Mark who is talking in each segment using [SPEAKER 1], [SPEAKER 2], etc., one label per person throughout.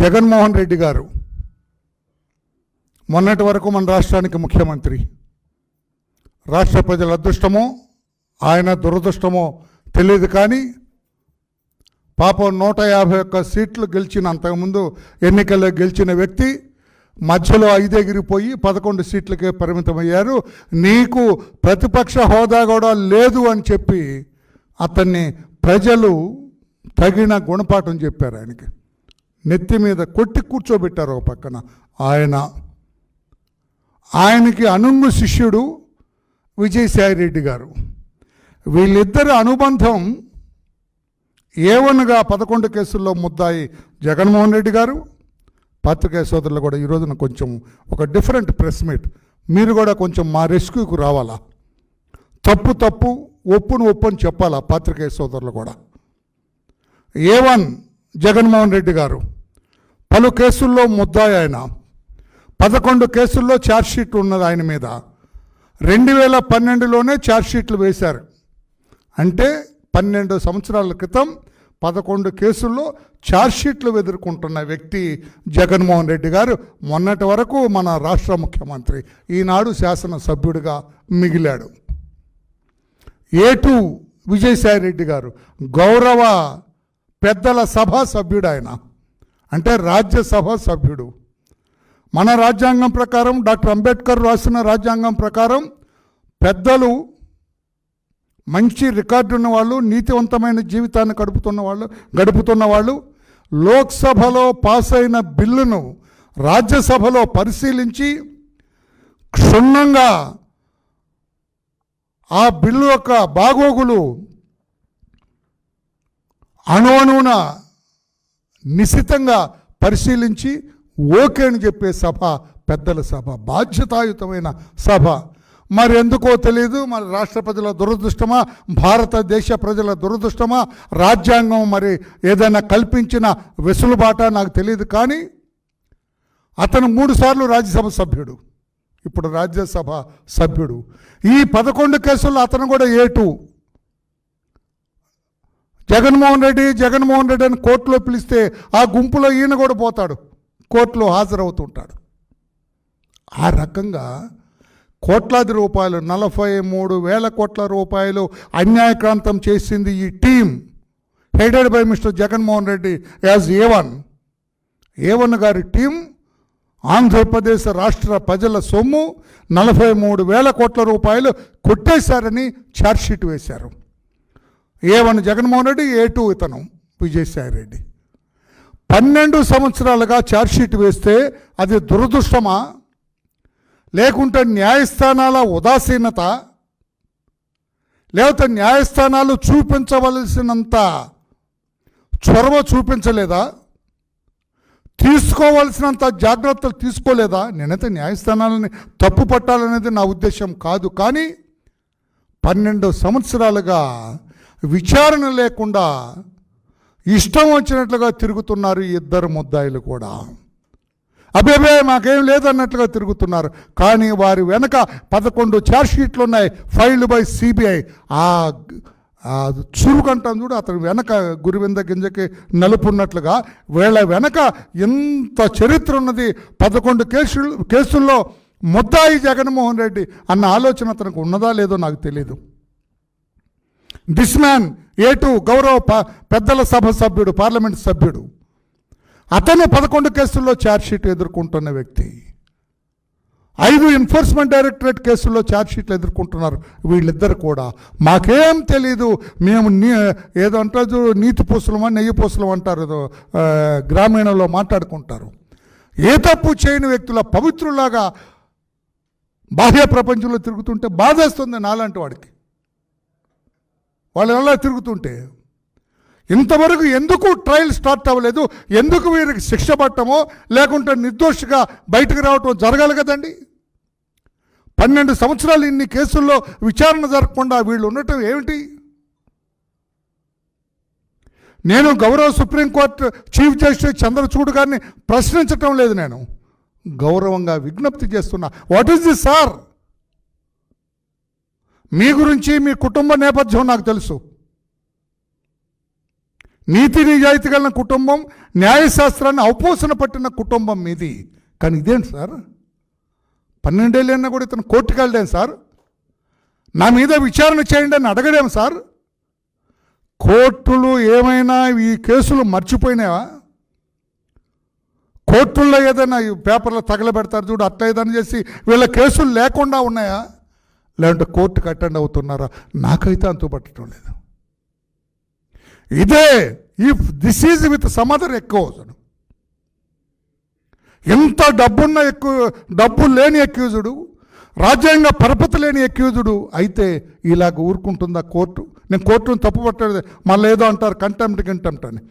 [SPEAKER 1] జగన్మోహన్ రెడ్డి గారు మొన్నటి వరకు మన రాష్ట్రానికి ముఖ్యమంత్రి. రాష్ట్ర ప్రజల అదృష్టమో ఆయన దురదృష్టమో తెలియదు, కానీ పాపం 151 సీట్లు గెలిచిన, అంతకుముందు ఎన్నికల్లో గెలిచిన వ్యక్తి మధ్యలో 5 ఎగిరిపోయి 11 సీట్లకే పరిమితమయ్యారు. నీకు ప్రతిపక్ష హోదా కూడా లేదు అని చెప్పి అతన్ని ప్రజలు తగిన గుణపాఠం చెప్పారు. నెత్తి మీద కొట్టి కూర్చోబెట్టారు ఒక పక్కన. ఆయనకి అనుంగు శిష్యుడు విజయసాయిరెడ్డి గారు. వీళ్ళిద్దరి అనుబంధం ఏవన్గా 11 కేసుల్లో ముద్దాయి జగన్మోహన్ రెడ్డి గారు. పాత్రికేయ సోదరులు కూడా ఈ రోజున కొంచెం ఒక డిఫరెంట్ ప్రెస్ మీట్, మీరు కూడా కొంచెం మా రెస్క్యూకు రావాలా, తప్పు ఒప్పును అని చెప్పాలా పాత్రికేయ సోదరులు కూడా. A1 జగన్మోహన్ రెడ్డి గారు పలు కేసుల్లో ముద్దాయి. ఆయన 11 కేసుల్లో ఛార్జ్షీట్ ఉన్నది ఆయన మీద. 2012లోనే ఛార్జ్షీట్లు వేశారు. అంటే 12 సంవత్సరాల క్రితం 11 కేసుల్లో ఛార్జ్షీట్లు ఎదుర్కొంటున్న వ్యక్తి జగన్మోహన్ రెడ్డి గారు. మొన్నటి వరకు మన రాష్ట్ర ముఖ్యమంత్రి, ఈనాడు శాసనసభ్యుడిగా మిగిలాడు. A2 విజయసాయిరెడ్డి గారు గౌరవ పెద్దల సభ సభ్యుడు. ఆయన అంటే రాజ్యసభ సభ్యుడు. మన రాజ్యాంగం ప్రకారం, డాక్టర్ అంబేద్కర్ రాసిన రాజ్యాంగం ప్రకారం పెద్దలు, మంచి రికార్డు ఉన్న వాళ్ళు, నీతివంతమైన జీవితాన్ని గడుపుతున్న వాళ్ళు లోక్సభలో పాస్ అయిన బిల్లును రాజ్యసభలో పరిశీలించి క్షుణ్ణంగా ఆ బిల్లు యొక్క బాగోగులు అణువణువున నిశితంగా పరిశీలించి ఓకే అని చెప్పే సభ పెద్దల సభ, బాధ్యతాయుతమైన సభ. మరి ఎందుకో తెలియదు, మరి రాష్ట్ర ప్రజల దురదృష్టమా, భారతదేశ ప్రజల దురదృష్టమా, రాజ్యాంగం మరి ఏదైనా కల్పించిన వెసులుబాట నాకు తెలియదు, కానీ అతను 3 సార్లు రాజ్యసభ సభ్యుడు, ఇప్పుడు రాజ్యసభ సభ్యుడు. ఈ 11 కేసుల్లో అతను కూడా A2. జగన్మోహన్ రెడ్డి అని కోర్టులో పిలిస్తే ఆ గుంపులో ఈయన కూడా పోతాడు, కోర్టులో హాజరవుతుంటాడు. ఆ రకంగా కోట్లాది రూపాయలు, 43,000 కోట్ల రూపాయలు అన్యాయక్రాంతం చేసింది ఈ team headed by mister Jaganmohan Reddy as A1 గారి టీం. ఆంధ్రప్రదేశ్ రాష్ట్ర ప్రజల సొమ్ము 43,000 కోట్ల రూపాయలు కొట్టేశారని ఛార్జ్షీట్ వేశారు. A1 జగన్మోహన్ రెడ్డి, A2 ఇతను విజయసాయిరెడ్డి. 12 సంవత్సరాలుగా ఛార్జ్షీట్ వేస్తే అది దురదృష్టమా, లేకుంటే న్యాయస్థానాల ఉదాసీనత, లేకపోతే న్యాయస్థానాలు చూపించవలసినంత చొరవ చూపించలేదా, తీసుకోవలసినంత జాగ్రత్తలు తీసుకోలేదా? నేనైతే న్యాయస్థానాలని తప్పు పట్టాలనేది నా ఉద్దేశం కాదు, కానీ 12 సంవత్సరాలుగా విచారణ లేకుండా ఇష్టం వచ్చినట్లుగా తిరుగుతున్నారు ఈ ఇద్దరు ముద్దాయిలు కూడా. అబేబే మాకేం లేదన్నట్లుగా తిరుగుతున్నారు, కానీ వారి వెనక 11 ఛార్జ్షీట్లు ఉన్నాయి ఫైల్డ్ బై CBI. ఆ చురుకంటాం చూడు, అతని వెనక గురివింద గింజకి నలుపున్నట్లుగా వీళ్ళ వెనక ఎంత చరిత్ర ఉన్నది. 11 కేసుల్లో ముద్దాయి జగన్మోహన్ రెడ్డి అన్న ఆలోచన అతనికి ఉన్నదా లేదో నాకు తెలియదు. దిస్ మ్యాన్ A2 గౌరవ పెద్దల సభ సభ్యుడు, పార్లమెంట్ సభ్యుడు, అతను 11 కేసుల్లో ఛార్జ్షీట్ ఎదుర్కొంటున్న వ్యక్తి. 5 ఎన్ఫోర్స్మెంట్ డైరెక్టరేట్ కేసుల్లో ఛార్జ్షీట్లు ఎదుర్కొంటున్నారు వీళ్ళిద్దరు కూడా. మాకేం తెలీదు, మేము ఏదో అంటారు నీతి పూసలమా నెయ్యి పూసలం అంటారు, గ్రామీణంలో మాట్లాడుకుంటారు. ఏ తప్పు చేయని వ్యక్తుల పవిత్రులాగా బాహ్య ప్రపంచంలో తిరుగుతుంటే బాధేస్తుంది నాలాంటి వాడికి. వాళ్ళు ఎలా తిరుగుతుంటే ఇంతవరకు ఎందుకు ట్రయల్ స్టార్ట్ అవ్వలేదు, ఎందుకు వీరికి శిక్ష పట్టమో లేకుంటే నిర్దోషిగా బయటకు రావటం జరగాలి కదండి. 12 సంవత్సరాలు ఇన్ని కేసుల్లో విచారణ జరగకుండా వీళ్ళు ఉండటం ఏమిటి? నేను గౌరవ సుప్రీంకోర్టు చీఫ్ జస్టిస్ చంద్రచూడ్ గారిని ప్రశ్నించటం లేదు, నేను గౌరవంగా విజ్ఞప్తి చేస్తున్నా. What is this sir? మీ గురించి, మీ కుటుంబ నేపథ్యం నాకు తెలుసు. నీతి నిజాయితీ కలిగిన కుటుంబం, న్యాయశాస్త్రాన్ని అవపోసన పట్టిన కుటుంబం మీది. కానీ ఇదేంటి సార్, 12 ఏళ్ళైనా కూడా ఇతను కోర్టుకు వెళ్ళాను సార్, నా మీద విచారణ చేయండి అని అడగడేం సార్? కోర్టులు ఏమైనా ఈ కేసులు మర్చిపోయినావా? కోర్టుల్లో ఏదైనా ఈ పేపర్లో తగలబెడతారు చూడు, అట్లా ఏదైనా చేసి వీళ్ళ కేసులు లేకుండా ఉన్నాయా, లేదంటే కోర్టుకు అటెండ్ అవుతున్నారా? నాకైతే అంతుపట్టడం లేదు. ఇదే if this is with some other accused, ఎంత డబ్బున్న డబ్బు లేని అక్యూజుడు, రాజ్యాంగ పరపతి లేని అక్యూజుడు అయితే ఇలాగ ఊరుకుంటుందా కోర్టు? నేను కోర్టును తప్పు పట్టలేదు, మళ్ళీ ఏదో అంటారు కంటెంప్ట్ అని.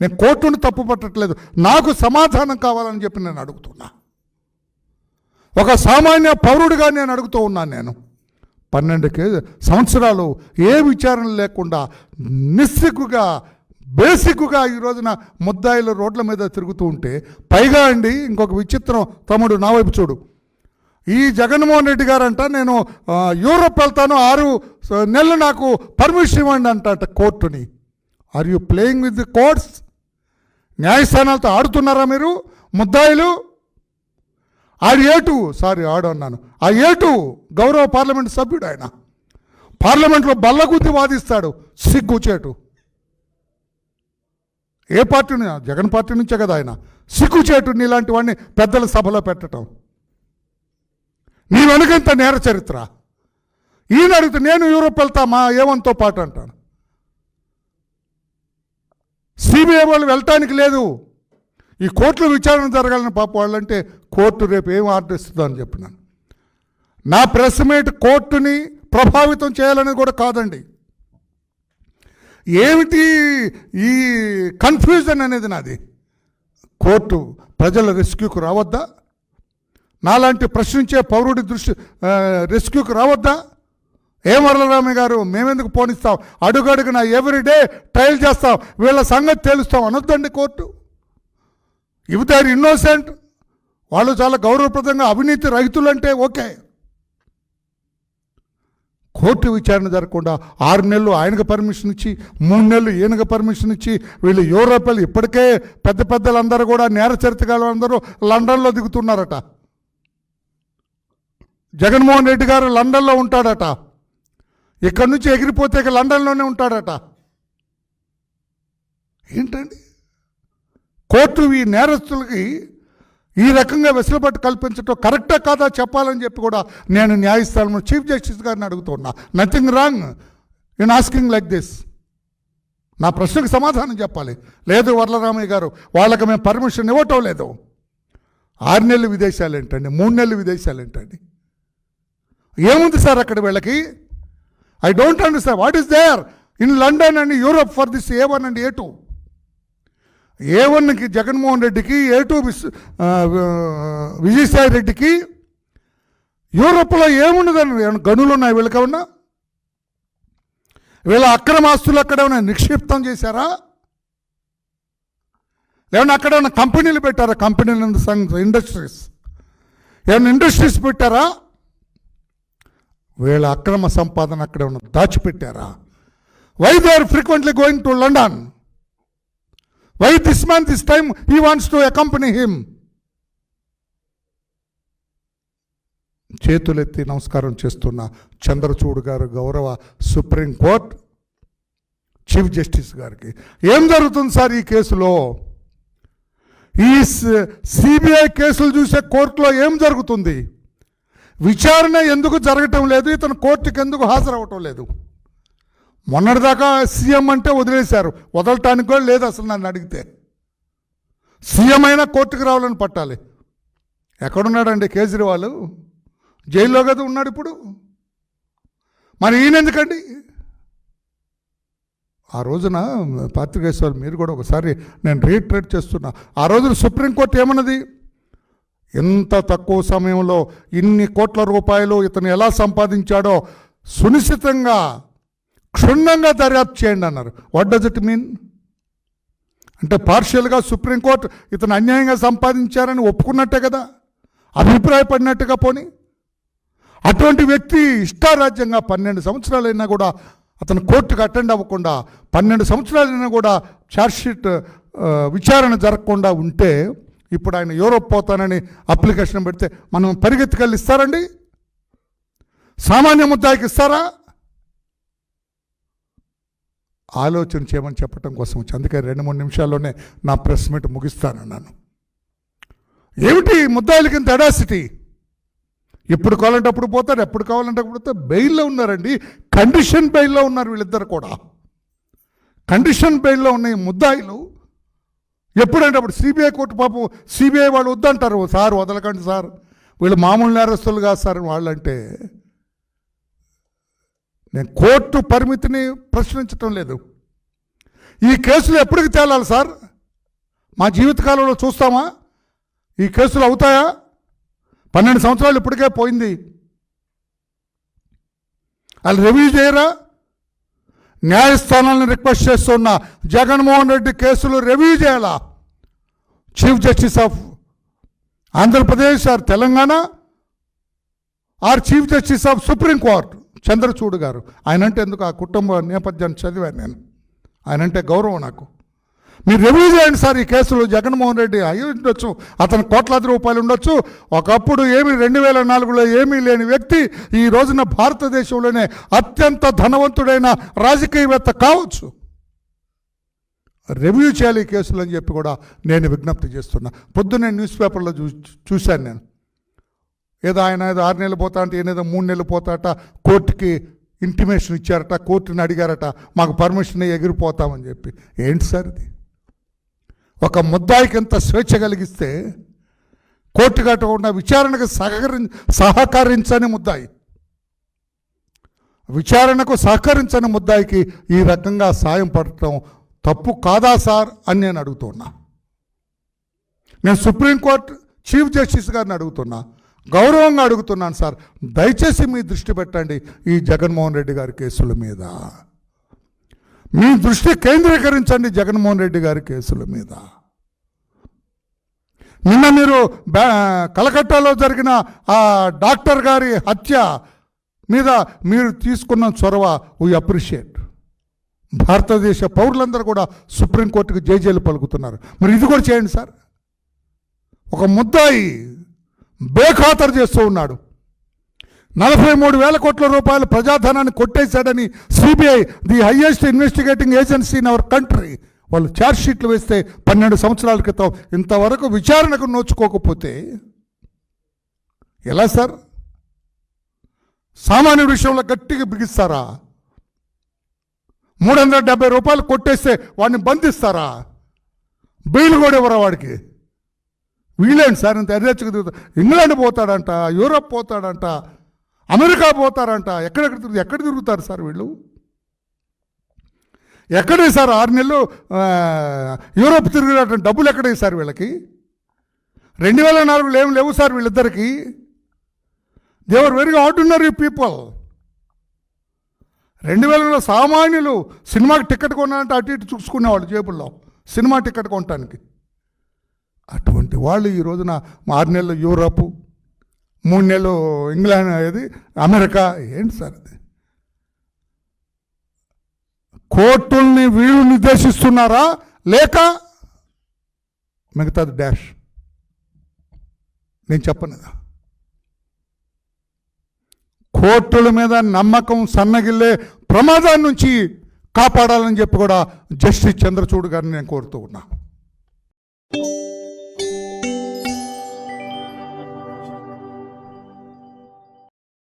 [SPEAKER 1] నేను కోర్టును తప్పు పట్టట్లేదు, నాకు సమాధానం కావాలని చెప్పి నేను అడుగుతున్నా. ఒక సామాన్య పౌరుడిగా నేను అడుగుతూ ఉన్నాను. నేను 12 సంవత్సరాలు ఏ విచారణ లేకుండా నిస్సిగ్గుగా బేసిక్గా ఈ రోజున ముద్దాయిలు రోడ్ల మీద తిరుగుతూ ఉంటే, పైగా అండి ఇంకొక విచిత్రం, తమ్ముడు నా వైపు చూడు, ఈ జగన్మోహన్ రెడ్డి గారు అంట నేను యూరోప్ వెళ్తాను 6 నెలలు నాకు పర్మిషన్ ఇవ్వండి అంట కోర్టుని. Are you playing with the courts? న్యాయస్థానాలతో ఆడుతున్నారా మీరు ముద్దాయిలు? ఆడు అన్నాను. ఆ ఏటు గౌరవ పార్లమెంట్ సభ్యుడు, ఆయన పార్లమెంట్లో బల్లగుద్ది వాదిస్తాడు, సిగ్గుచేటు. ఏ పార్టీ? జగన్ పార్టీ నుంచే కదా ఆయన. సిగ్గుచేటు నీలాంటి వాడిని పెద్దల సభలో పెట్టడం. నీ వెనుకంత నేర చరిత్ర. ఈయన అడిగితే నేను యూరోప్ వెళ్తా మా ఏవంతో పాటు అంటాను. సిబిఐ వాళ్ళు వెళ్ళటానికి లేదు, ఈ కోర్టులో విచారణ జరగాలని పాప వాళ్ళంటే కోర్టు రేపు ఏం ఆర్డర్ ఇస్తుందో అని చెప్పినాను. నా ప్రెస్ మీట్ కోర్టుని ప్రభావితం చేయాలనేది కూడా కాదండి. ఏమిటి ఈ కన్ఫ్యూజన్ అనేది నాది. కోర్టు ప్రజల రెస్క్యూకు రావద్దా? నాలాంటి ప్రశ్నించే పౌరుడి రెస్క్యూకు రావద్దా? వరలరామయ్య గారు మేమెందుకు పోనిస్తాం, అడుగడుగున ఎవ్రీడే ట్రయల్ చేస్తాం, వీళ్ళ సంగతి తేలుస్తాం అనొద్దండి court. If they are innocent, వాళ్ళు చాలా గౌరవప్రదంగా అవినీతి రహితులంటే ఓకే. కోర్టు విచారణ జరగకుండా 6 నెలలు ఆయనకు పర్మిషన్ ఇచ్చి 3 నెలలు ఈయనకు పర్మిషన్ ఇచ్చి వీళ్ళు యూరోపియన్లు ఇప్పటికే పెద్దలందరూ కూడా నేర చరిత్ర అందరూ లండన్లో దిగుతున్నారట. జగన్మోహన్ రెడ్డి గారు లండన్లో ఉంటాడట, ఇక్కడి నుంచి ఎగిరిపోతే ఇక లండన్లోనే ఉంటాడట. ఏంటండి కోర్టు ఈ నేరస్తులకి ఈ రకంగా వెసులుబాటు కల్పించడం కరెక్టా కాదా చెప్పాలని చెప్పి కూడా నేను న్యాయస్థానంలో చీఫ్ జస్టిస్ గారిని అడుగుతున్నా. Nothing wrong in asking like this. నా ప్రశ్నకు సమాధానం చెప్పాలి. లేదు వరలరామయ్య గారు, వాళ్ళకి మేము పర్మిషన్ ఇవ్వటం లేదు. 6 నెలలు విదేశాలు ఏంటండి, 3 నెలలు విదేశాలు ఏంటండి? ఏముంది సార్ అక్కడ వీళ్ళకి? I don't understand what is there in London and Europe for this A1 and A2. A1కి జగన్మోహన్ రెడ్డికి, A2 విజయసాయి రెడ్డికి యూరోప్లో ఏముండదండి. గనులు ఉన్నాయి వీళ్ళకి ఏమన్నా? వీళ్ళ అక్రమాస్తులు అక్కడ ఏమైనా నిక్షిప్తం చేశారా? లేవన్నా అక్కడ ఏమైనా కంపెనీలు పెట్టారా? కంపెనీలు ఇండస్ట్రీస్ ఏమైనా ఇండస్ట్రీస్ పెట్టారా? వీళ్ళ అక్రమ సంపాదన అక్కడ ఏమైనా దాచిపెట్టారా? Why they are frequently going to London? Why this man this time he wants to accompany him? చేతులెత్తి నమస్కారం చేస్తున్న చంద్రచూడ్ గారు, గౌరవ సుప్రీంకోర్టు చీఫ్ జస్టిస్ గారికి, ఏం జరుగుతుంది సార్ ఈ కేసులో? ఈ సిబిఐ కేసులు చూసే కోర్టులో ఏం జరుగుతుంది? విచారణ ఎందుకు జరగటం లేదు? ఇతను కోర్టుకి ఎందుకు హాజరవ్వటం లేదు? మొన్నటిదాకా సీఎం అంటే వదిలేశారు, వదలటానికి కూడా లేదు అసలు. నన్ను అడిగితే సీఎం అయినా కోర్టుకు రావాలని పట్టాలి. ఎక్కడున్నాడండి కేజ్రీవాల్? జైల్లో కదా ఉన్నాడు ఇప్పుడు. మరి ఈయన ఎందుకండి? ఆ రోజున పాత్రికేయులు మీరు కూడా ఒకసారి నేను రీట్రేట్ చేస్తున్నా, ఆ రోజున సుప్రీంకోర్టు ఏమన్నది? ఎంత తక్కువ సమయంలో ఇన్ని కోట్ల రూపాయలు ఇతను ఎలా సంపాదించాడో సునిశ్చితంగా క్షుణ్ణంగా దర్యాప్తు చేయండి అన్నారు. What does it mean? అంటే పార్షియల్గా సుప్రీంకోర్టు ఇతను అన్యాయంగా సంపాదించారని ఒప్పుకున్నట్టే కదా, అభిప్రాయపడినట్టుగా. పోని అటువంటి వ్యక్తి ఇష్టారాజ్యంగా 12 సంవత్సరాలైనా కూడా అతను కోర్టుకు అటెండ్ అవ్వకుండా 12 సంవత్సరాలైనా కూడా ఛార్జ్షీట్ విచారణ జరగకుండా ఉంటే ఇప్పుడు ఆయన యూరోప్ పోతానని అప్లికేషన్ పెడితే మనం పరిగెత్తుకెళ్ళి ఇస్తారండి? సామాన్య ముద్దాయికి ఇస్తారా? ఆలోచన చేయమని చెప్పడం కోసం వచ్చి, అందుకే 2-3 నిమిషాల్లోనే నా ప్రెస్ మీట్ ముగిస్తానన్నాను. ఏమిటి ముద్దాయిలకి ఇంత ఎడాసిటీ? ఎప్పుడు కావాలంటే అప్పుడు పోతారు, ఎప్పుడు కావాలంటే అప్పుడు పోతారు. బెయిల్లో ఉన్నారండి, కండిషన్ బెయిల్లో ఉన్నారు వీళ్ళిద్దరు కూడా. కండిషన్ బెయిల్లో ఉన్న ఈ ముద్దాయిలు ఎప్పుడంటే అప్పుడు సిబిఐ కోర్టు పాపం సిబిఐ వాళ్ళు వద్దంటారు, సార్ వదలకండి సార్, వీళ్ళు మామూలు నేరస్తులు కాదు సార్ వాళ్ళంటే. నేను కోర్టు పరిమితిని ప్రశ్నించటం లేదు. ఈ కేసులు ఎప్పటికి తేలాలి సార్? మా జీవితకాలంలో చూస్తామా ఈ కేసులు అవుతాయా? 12 సంవత్సరాలు ఇప్పటికే పోయింది. వాళ్ళు రివ్యూ చేయరా? న్యాయస్థానాలను రిక్వెస్ట్ చేస్తున్న జగన్మోహన్ రెడ్డి కేసులు రివ్యూ చేయాలా? Chief justice of Andhra Pradesh or Telangana or chief justice of supreme court Chandrachud గారు. ఆయనంటే ఎందుకు, ఆ కుటుంబ నేపథ్యాన్ని చదివాను నేను, ఆయనంటే గౌరవం నాకు. మీరు రివ్యూ చేయండి సార్ ఈ కేసులు. జగన్మోహన్ రెడ్డి అయ్యి ఉండొచ్చు, అతను కోట్లాది రూపాయలు ఉండొచ్చు, ఒకప్పుడు 2004లో ఏమీ లేని వ్యక్తి ఈ రోజున భారతదేశంలోనే అత్యంత ధనవంతుడైన రాజకీయవేత్త కావచ్చు. రివ్యూ చేయాలి ఈ కేసులు అని చెప్పి కూడా నేను విజ్ఞప్తి చేస్తున్నా. పొద్దున్నే న్యూస్ పేపర్లో చూశాను నేను, ఏదో ఆయన ఏదో 6 నెలలు పోతా అంటే ఏదో 3 నెలలు పోతాట, కోర్టుకి ఇంటిమేషన్ ఇచ్చారట, కోర్టుని అడిగారట మాకు పర్మిషన్ ఎగిరిపోతామని చెప్పి. ఏంటి సార్ ఇది? ఒక ముద్దాయికి ఎంత స్వేచ్ఛ కలిగిస్తే కోర్టు కట్టకుండా విచారణకు సహకరించని ముద్దాయి, విచారణకు సహకరించని ముద్దాయికి ఈ రకంగా సాయం పడటం తప్పు కాదా సార్ అని నేను అడుగుతున్నా. నేను సుప్రీంకోర్టు చీఫ్ జస్టిస్ గారిని అడుగుతున్నా, గౌరవంగా అడుగుతున్నాను సార్, దయచేసి మీ దృష్టి పెట్టండి ఈ జగన్మోహన్ రెడ్డి గారి కేసుల మీద. మీ దృష్టి కేంద్రీకరించండి జగన్మోహన్ రెడ్డి గారి కేసుల మీద. నిన్న మీరు కలకట్టాలో జరిగిన ఆ డాక్టర్ గారి హత్య మీద మీరు తీసుకున్న చొరవ వీ అప్రిషియేట్. భారతదేశ పౌరులందరూ కూడా సుప్రీంకోర్టుకు జైలు పలుకుతున్నారు. మరి ఇది కూడా చేయండి సార్. ఒక ముద్దాయి బేఖాతరు చేస్తూ ఉన్నాడు. 43,000 కోట్ల రూపాయల ప్రజాధనాన్ని కొట్టేశాడని CBI, the highest investigating agency in our country, వాళ్ళు ఛార్జ్షీట్లు వేస్తే 12 సంవత్సరాల క్రితం ఇంతవరకు విచారణకు నోచుకోకపోతే ఎలా సార్? సామాన్య విషయంలో గట్టిగా బిగిస్తారా? 370 రూపాయలు కొట్టేస్తే వాడిని బంధిస్తారా? బెయిల్ కూడా ఇవ్వరా వాడికి? వీళ్ళేంటి సార్ ఇంత ఎర్రచ్చుకు తిరుగుతారు? ఇంగ్లాండ్ పోతాడంట, యూరోప్ పోతాడంట, అమెరికా పోతారంట, ఎక్కడ తిరుగుతారు సార్ వీళ్ళు? ఎక్కడే సార్ 6 నెలలు యూరోప్ తిరిగినట్టు డబ్బులు ఎక్కడే సార్ వీళ్ళకి? 2004లో ఏం లేవు సార్ వీళ్ళిద్దరికి. They are very ordinary people. 2000లో సామాన్యులు సినిమాకి టికెట్ కొన్నారంటే అటు ఇటు చూసుకునేవాళ్ళు జేబుల్లో సినిమా టికెట్ కొనడానికి. అటువంటి వాళ్ళు ఈ రోజున 6 నెలలు యూరోపు, 3 నెలలు ఇంగ్లాండ్, ఏది అమెరికా. ఏంటి సార్ అది? కోర్టుల్ని వీళ్ళు నిర్దేశిస్తున్నారా లేక మిగతాది డాష్? నేను చెప్పను. కోర్టుల మీద నమ్మకం సన్నగిల్లే ప్రమాదాన్ని నుంచి కాపాడాలని చెప్పి కూడా జస్టిస్ చంద్రచూడ్ గారిని నేను కోరుతూ ఉన్నా.